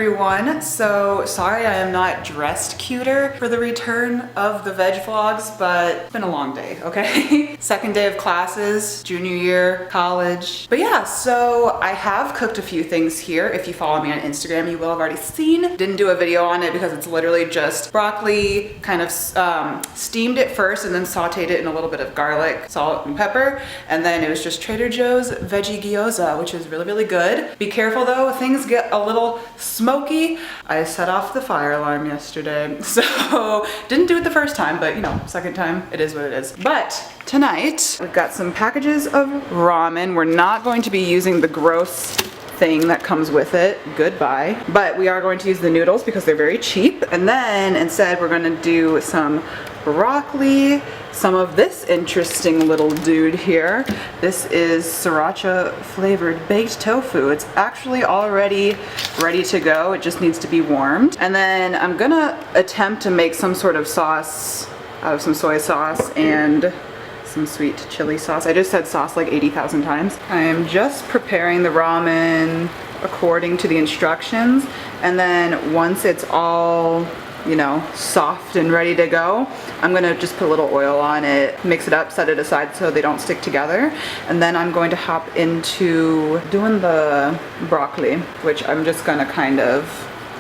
everyone. So sorry I am not dressed cuter for the return of the veg vlogs, but it's been a long day, okay? Second day of classes, junior year, college. But yeah, so I have cooked a few things here. If you follow me on Instagram, you will have already seen. Didn't do a video on it because it's literally just broccoli, kind of steamed it first and then sauteed it in a little bit of garlic, salt, and pepper. And then it was just Trader Joe's veggie gyoza, which is really, really good. Be careful though, things get a little smoky. I set off the fire alarm yesterday, so didn't do it the first time, but you know, second time, it is what it is. But tonight, we've got some packages of ramen. We're not going to be using the gross thing that comes with it, goodbye. But we are going to use the noodles because they're very cheap. And then instead, we're gonna do some broccoli, some of this interesting little dude here. This is sriracha flavored baked tofu. It's actually already ready to go. It just needs to be warmed. And then I'm gonna attempt to make some sort of sauce out of some soy sauce and some sweet chili sauce. I just said sauce like 80,000 times. I am just preparing the ramen according to the instructions. And then once it's all, you know, soft and ready to go, I'm gonna just put a little oil on it, mix it up, set it aside so they don't stick together. And then I'm going to hop into doing the broccoli, which I'm just gonna kind of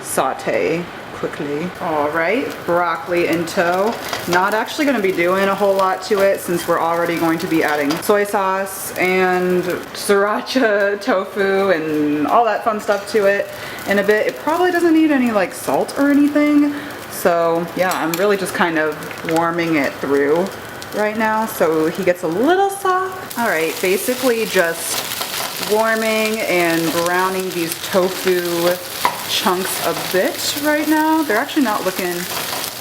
saute quickly. All right, broccoli in tow. Not actually gonna be doing a whole lot to it since we're already going to be adding soy sauce and sriracha tofu and all that fun stuff to it in a bit. It probably doesn't need any like salt or anything. So yeah, I'm really just kind of warming it through right now so he gets a little soft. All right, basically just warming and browning these tofu chunks a bit right now. They're actually not looking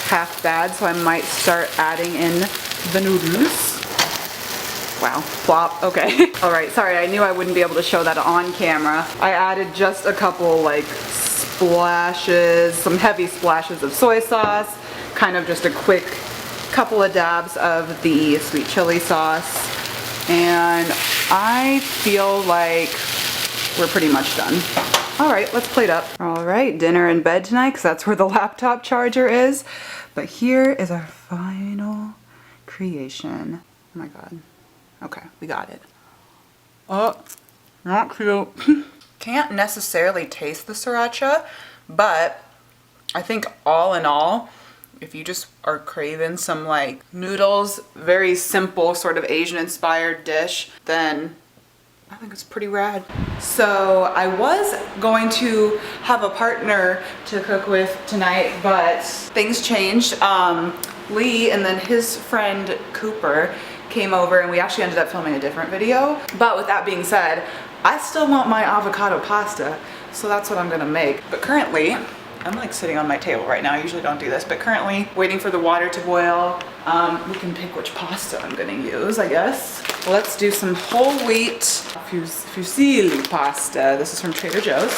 half bad, so I might start adding in the noodles. Wow, plop, okay. All right, sorry, I knew I wouldn't be able to show that on camera. I added just a couple like splashes, some heavy splashes of soy sauce, kind of just a quick couple of dabs of the sweet chili sauce, and I feel like we're pretty much done. All right, let's plate up. All right, dinner in bed tonight because that's where the laptop charger is. But here is our final creation. Oh my God. Okay, we got it. Oh, not cute. Can't necessarily taste the sriracha, but I think all in all, if you just are craving some like noodles, very simple sort of Asian inspired dish, then I think it's pretty rad. So I was going to have a partner to cook with tonight, but things changed. Lee and then his friend Cooper came over and we actually ended up filming a different video. But with that being said, I still want my avocado pasta, so that's what I'm gonna make. But currently, I'm like sitting on my table right now. I usually don't do this, but currently waiting for the water to boil. We can pick which pasta I'm gonna use, I guess. Let's do some whole wheat fusilli pasta. This is from Trader Joe's.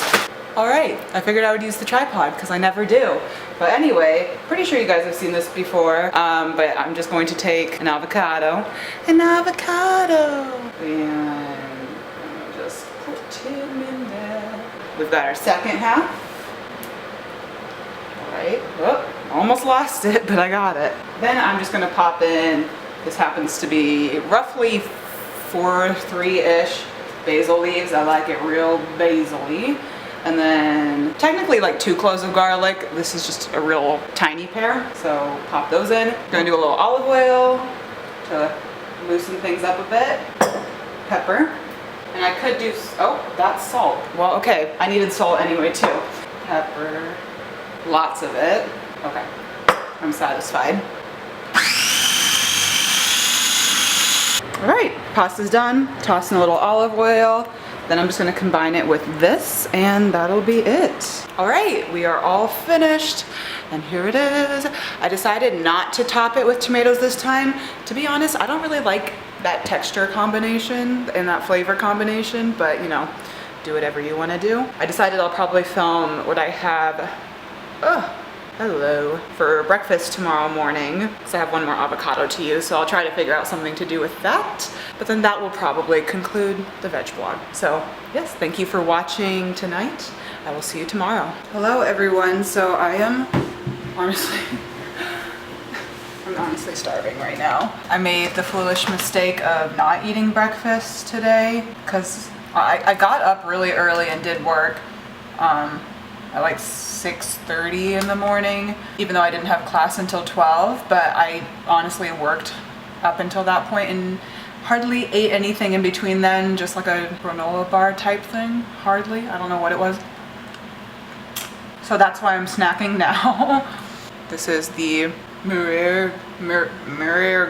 All right, I figured I would use the tripod because I never do. But anyway, pretty sure you guys have seen this before, but I'm just going to take an avocado, and just put him in there. We've got our second half. Right. Oh, almost lost it, but I got it. Then I'm just gonna pop in, this happens to be roughly 4-3-ish basil leaves. I like it real basil-y. And then technically like 2 cloves of garlic. This is just a real tiny pair, so pop those in. Gonna do a little olive oil to loosen things up a bit. Pepper. And I could do, oh, that's salt. Well, okay, I needed salt anyway too. Pepper. Lots of it. Okay, I'm satisfied. All right, pasta's done. Toss in a little olive oil. Then I'm just gonna combine it with this and that'll be it. All right, we are all finished and here it is. I decided not to top it with tomatoes this time. To be honest, I don't really like that texture combination and that flavor combination, but you know, do whatever you wanna do. I decided I'll probably film what I have hello, for breakfast tomorrow morning, because I have one more avocado to use, so I'll try to figure out something to do with that. But then that will probably conclude the veg vlog. So yes, thank you for watching tonight. I will see you tomorrow. Hello everyone, so I am honestly starving right now. I made the foolish mistake of not eating breakfast today because I got up really early and did work at like 6:30 in the morning, even though I didn't have class until 12, but I honestly worked up until that point and hardly ate anything in between then, just like a granola bar type thing. Hardly, I don't know what it was. So that's why I'm snacking now. This is the Murrier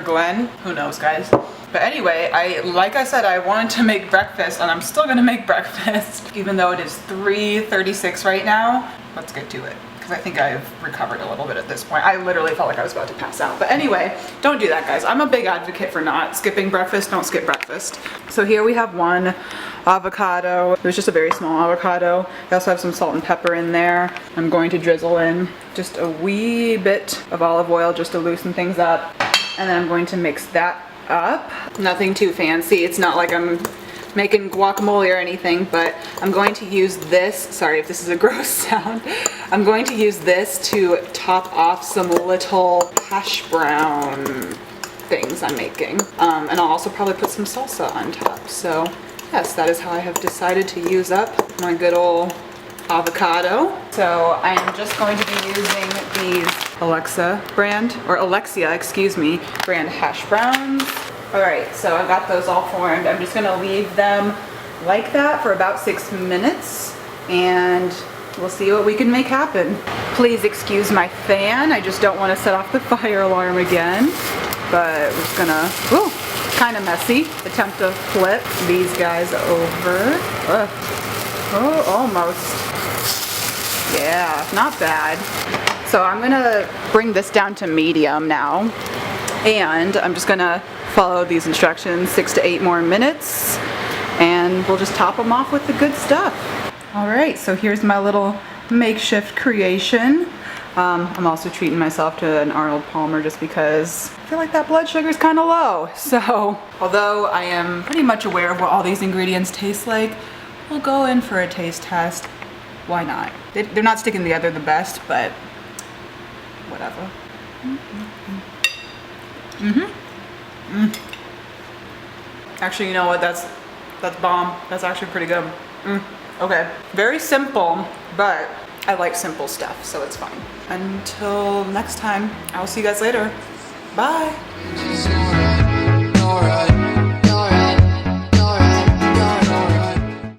Glen. Who knows, guys? But anyway, like I said, I wanted to make breakfast, and I'm still gonna make breakfast, even though it is 3:36 right now. Let's get to it, because I think I've recovered a little bit at this point. I literally felt like I was about to pass out. But anyway, don't do that, guys. I'm a big advocate for not skipping breakfast. Don't skip breakfast. So here we have one avocado. It was just a very small avocado. I also have some salt and pepper in there. I'm going to drizzle in just a wee bit of olive oil just to loosen things up. And then I'm going to mix that up. Nothing too fancy. It's not like I'm making guacamole or anything, but I'm going to use this. Sorry if this is a gross sound. I'm going to use this to top off some little hash brown things I'm making. And I'll also probably put some salsa on top. So yes, that is how I have decided to use up my good old avocado. So I am just going to be using these Alexia brand hash browns. All right, so I got those all formed. I'm just gonna leave them like that for about 6 minutes, and we'll see what we can make happen. Please excuse my fan. I just don't want to set off the fire alarm again. But we're just gonna, ooh, kind of messy. Attempt to flip these guys over. Ugh. Oh, almost. Yeah, not bad. So I'm gonna bring this down to medium now, and I'm just gonna follow these instructions 6 to 8 more minutes, and we'll just top them off with the good stuff. All right, so here's my little makeshift creation. I'm also treating myself to an Arnold Palmer just because I feel like that blood sugar is kind of low. So although I am pretty much aware of what all these ingredients taste like, we'll go in for a taste test. Why not? They're not sticking together the best, but whatever. Actually, you know what? That's bomb. That's actually pretty good. Okay. Very simple, but I like simple stuff, so it's fine. Until next time, I'll see you guys later. Bye.